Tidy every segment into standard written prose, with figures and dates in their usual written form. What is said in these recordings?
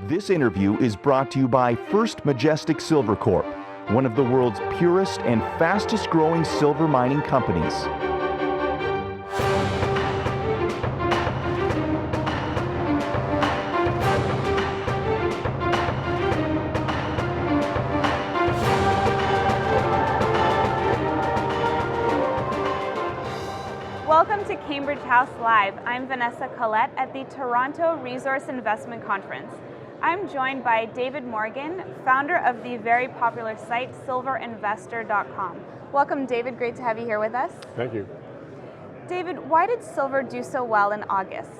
This interview is brought to you by First Majestic Silver Corp, one of the world's purest and fastest growing silver mining companies. Welcome to Cambridge House Live. I'm Vanessa Collette at the Toronto Resource Investment Conference. I'm joined by David Morgan, founder of the very popular site silverinvestor.com. Welcome, David. Great to have you here with us. Thank you. David, why did silver do so well in August?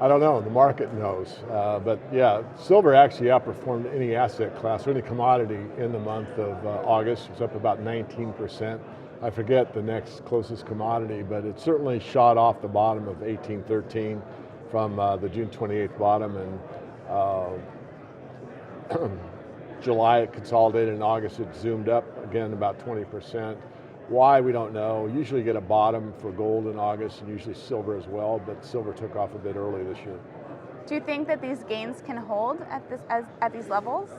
I don't know, the market knows. But yeah, silver actually outperformed any asset class or any commodity in the month of August. It was up about 19%. I forget the next closest commodity, but it certainly shot off the bottom of 1813 from the June 28th bottom, and July it consolidated, in August it zoomed up again about 20%. Why, we don't know. Usually get a bottom for gold in August and usually silver as well, but silver took off a bit early this year. Do you think that these gains can hold at these levels?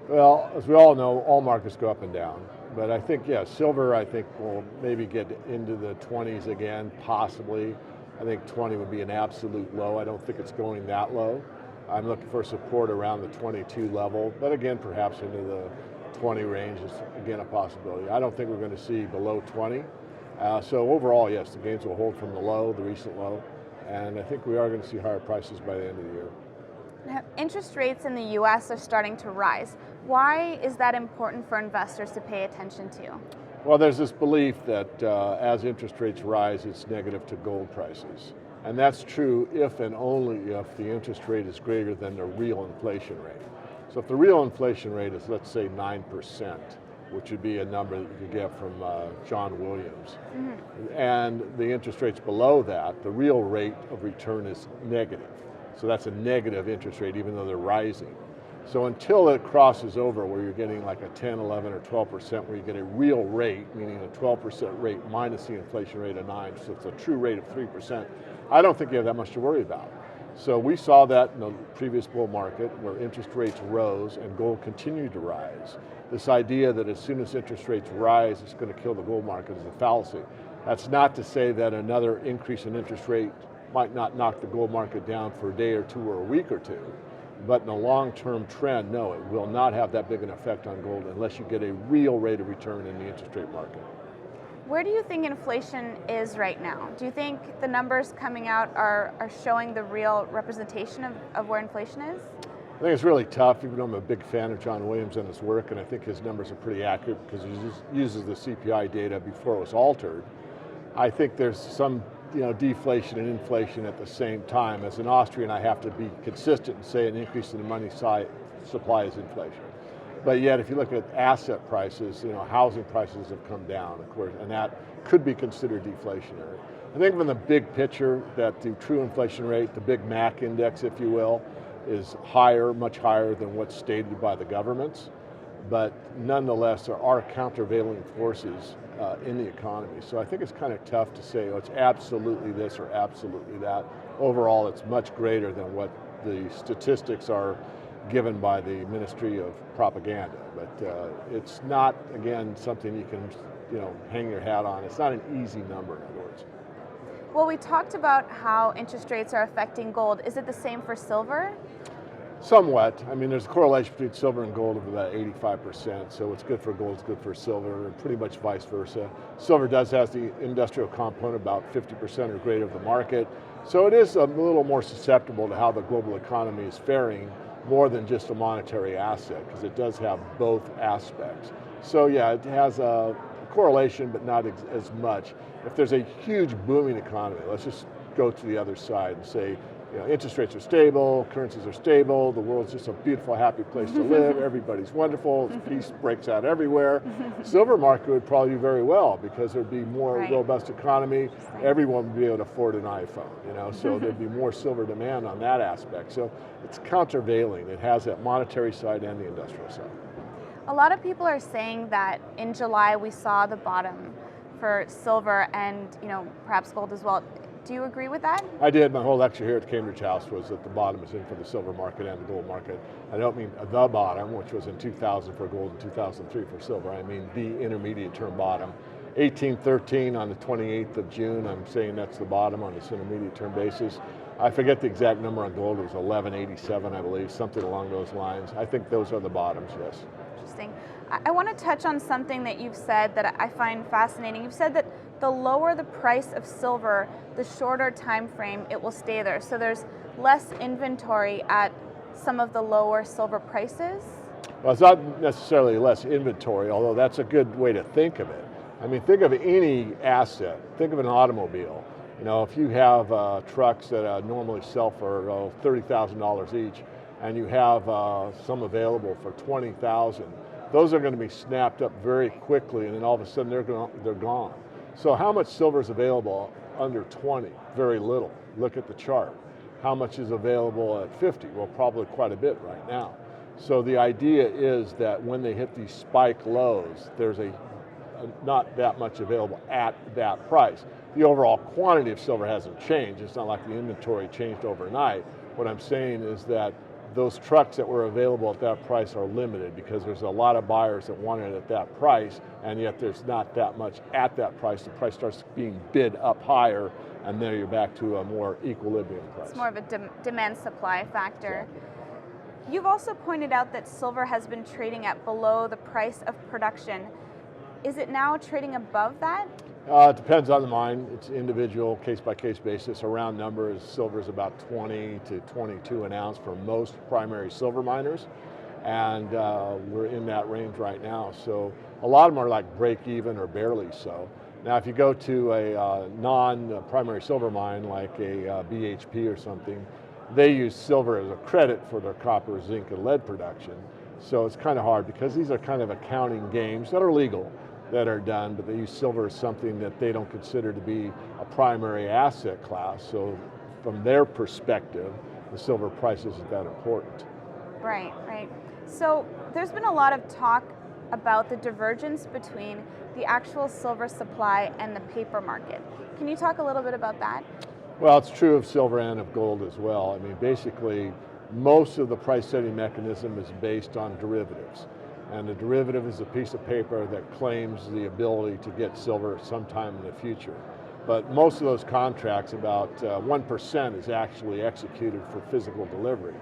Well, as we all know, all markets go up and down. But I think, yeah, silver, I think will maybe get into the 20s again, possibly. I think 20 would be an absolute low. I don't think it's going that low. I'm looking for support around the 22 level, but again, perhaps into the 20 range is again a possibility. I don't think we're going to see below 20. So overall, yes, the gains will hold from the low, the recent low, and I think we are going to see higher prices by the end of the year. Now, interest rates in the US are starting to rise. Why is that important for investors to pay attention to? Well, there's this belief that as interest rates rise, it's negative to gold prices. And that's true if and only if the interest rate is greater than the real inflation rate. So if the real inflation rate is, let's say, 9%, which would be a number that you could get from John Williams, and the interest rate's below that, the real rate of return is negative. So that's a negative interest rate, even though they're rising. So until it crosses over where you're getting like a 10, 11, or 12%, where you get a real rate, meaning a 12% rate minus the inflation rate of 9, so it's a true rate of 3%, I don't think you have that much to worry about. So we saw that in the previous bull market where interest rates rose and gold continued to rise. This idea that as soon as interest rates rise, it's going to kill the gold market is a fallacy. That's not to say that another increase in interest rate might not knock the gold market down for a day or two or a week or two. But in a long-term trend, no, it will not have that big an effect on gold unless you get a real rate of return in the interest rate market. Where do you think inflation is right now? Do you think the numbers coming out are showing the real representation of where inflation is? I think it's really tough, even though I'm a big fan of John Williams and his work, and I think his numbers are pretty accurate because he uses the CPI data before it was altered. I think there's some deflation and inflation at the same time. As an Austrian, I have to be consistent and say an increase in the money supply is inflation. But yet, if you look at asset prices, housing prices have come down, of course, and that could be considered deflationary. I think from the big picture that the true inflation rate, the Big Mac index, if you will, is higher, much higher than what's stated by the governments. But nonetheless, there are countervailing forces in the economy. So I think it's kind of tough to say, oh, it's absolutely this or absolutely that. Overall, it's much greater than what the statistics are given by the Ministry of Propaganda. But it's not, again, something you can hang your hat on. It's not an easy number, in other words. Well, we talked about how interest rates are affecting gold. Is it the same for silver? Somewhat. I mean, there's a correlation between silver and gold of about 85%, so what's good for gold is good for silver, and pretty much vice versa. Silver does have the industrial component, about 50% or greater of the market, so it is a little more susceptible to how the global economy is faring, more than just a monetary asset, because it does have both aspects. So yeah, it has a correlation, but not as much. If there's a huge booming economy, let's just go to the other side and say, interest rates are stable, currencies are stable, the world's just a beautiful, happy place to live, everybody's wonderful, peace breaks out everywhere. Silver market would probably do very well because there'd be more robust economy, everyone would be able to afford an iPhone, so there'd be more silver demand on that aspect. So it's countervailing, it has that monetary side and the industrial side. A lot of people are saying that in July we saw the bottom for silver and perhaps gold as well. Do you agree with that? I did. My whole lecture here at Cambridge House was that the bottom is in for the silver market and the gold market. I don't mean the bottom, which was in 2000 for gold and 2003 for silver. I mean the intermediate term bottom. 1813 on the 28th of June, I'm saying that's the bottom on this intermediate term basis. I forget the exact number on gold, it was 1187, I believe, something along those lines. I think those are the bottoms, yes. Interesting. I want to touch on something that you've said that I find fascinating. You've said that the lower the price of silver, the shorter time frame it will stay there. So there's less inventory at some of the lower silver prices? Well, it's not necessarily less inventory, although that's a good way to think of it. I mean, think of any asset. Think of an automobile. You know, if you have trucks that normally sell for $30,000 each, and you have some available for $20,000, those are going to be snapped up very quickly, and then all of a sudden they're gone. So how much silver is available under 20? Very little. Look at the chart. How much is available at 50? Well, probably quite a bit right now. So the idea is that when they hit these spike lows, there's not that much available at that price. The overall quantity of silver hasn't changed. It's not like the inventory changed overnight. What I'm saying is that those trucks that were available at that price are limited because there's a lot of buyers that want it at that price, and yet there's not that much at that price. The price starts being bid up higher, and then you're back to a more equilibrium price. It's more of a demand-supply factor. Exactly. You've also pointed out that silver has been trading at below the price of production. Is it now trading above that? It depends on the mine. It's individual, case-by-case basis. A round number is silver is about 20 to 22 an ounce for most primary silver miners, and we're in that range right now. So a lot of them are like break even or barely so. Now, if you go to a non-primary silver mine like a BHP or something, they use silver as a credit for their copper, zinc, and lead production. So it's kind of hard because these are kind of accounting games that are legal, that are done, but they use silver as something that they don't consider to be a primary asset class. So from their perspective, the silver price isn't that important. Right, right. So there's been a lot of talk about the divergence between the actual silver supply and the paper market. Can you talk a little bit about that? Well, it's true of silver and of gold as well. I mean, basically, most of the price setting mechanism is based on derivatives. And a derivative is a piece of paper that claims the ability to get silver sometime in the future. But most of those contracts, about 1% is actually executed for physical delivery,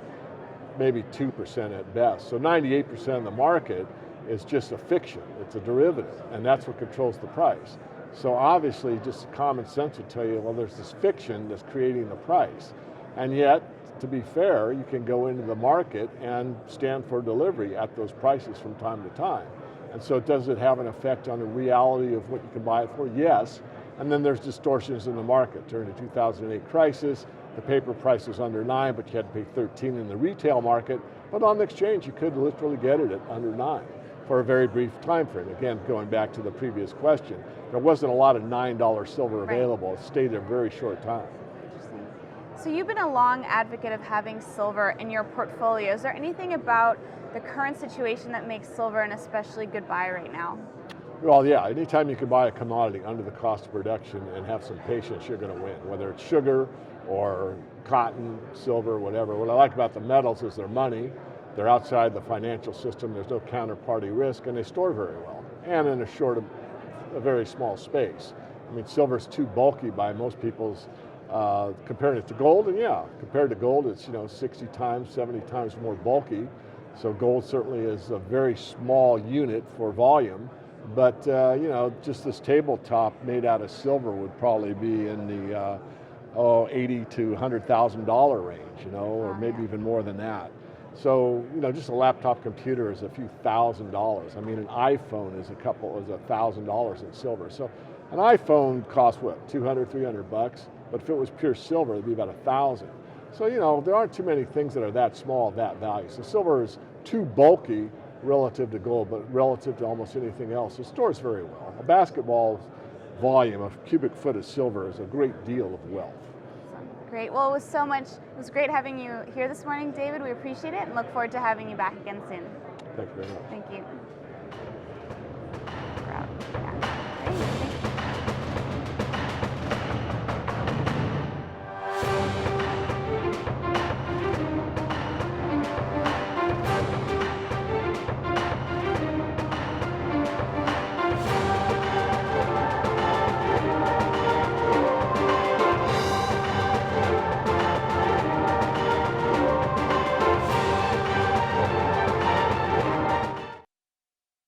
maybe 2% at best. So 98% of the market is just a fiction, it's a derivative, and that's what controls the price. So obviously, just common sense would tell you, well, there's this fiction that's creating the price. And yet, to be fair, you can go into the market and stand for delivery at those prices from time to time. And so does it have an effect on the reality of what you can buy it for? Yes. And then there's distortions in the market. During the 2008 crisis, the paper price was under 9, but you had to pay 13 in the retail market. But on the exchange, you could literally get it at under 9 for a very brief time frame. Again, going back to the previous question, there wasn't a lot of $9 silver available. It stayed a very short time. So you've been a long advocate of having silver in your portfolio. Is there anything about the current situation that makes silver an especially good buy right now? Well, yeah, anytime you can buy a commodity under the cost of production and have some patience, you're going to win, whether it's sugar or cotton, silver, whatever. What I like about the metals is they're money, they're outside the financial system, there's no counterparty risk, and they store very well, and in a very small space. I mean, silver's too bulky by most people's comparing it to gold, and yeah, compared to gold, it's 60 times, 70 times more bulky. So gold certainly is a very small unit for volume, but just this tabletop made out of silver would probably be in the $80,000 to $100,000 range, or maybe even more than that. So just a laptop computer is a few $1,000s. I mean, an iPhone is $1,000 in silver. So an iPhone costs what, 200, 300 bucks? But if it was pure silver, it'd be about 1,000. So there aren't too many things that are that small of that value. So silver is too bulky relative to gold, but relative to almost anything else, it stores very well. A basketball volume, a cubic foot of silver is a great deal of wealth. Great. Well, it was great having you here this morning, David. We appreciate it and look forward to having you back again soon. Thank you very much. Thank you.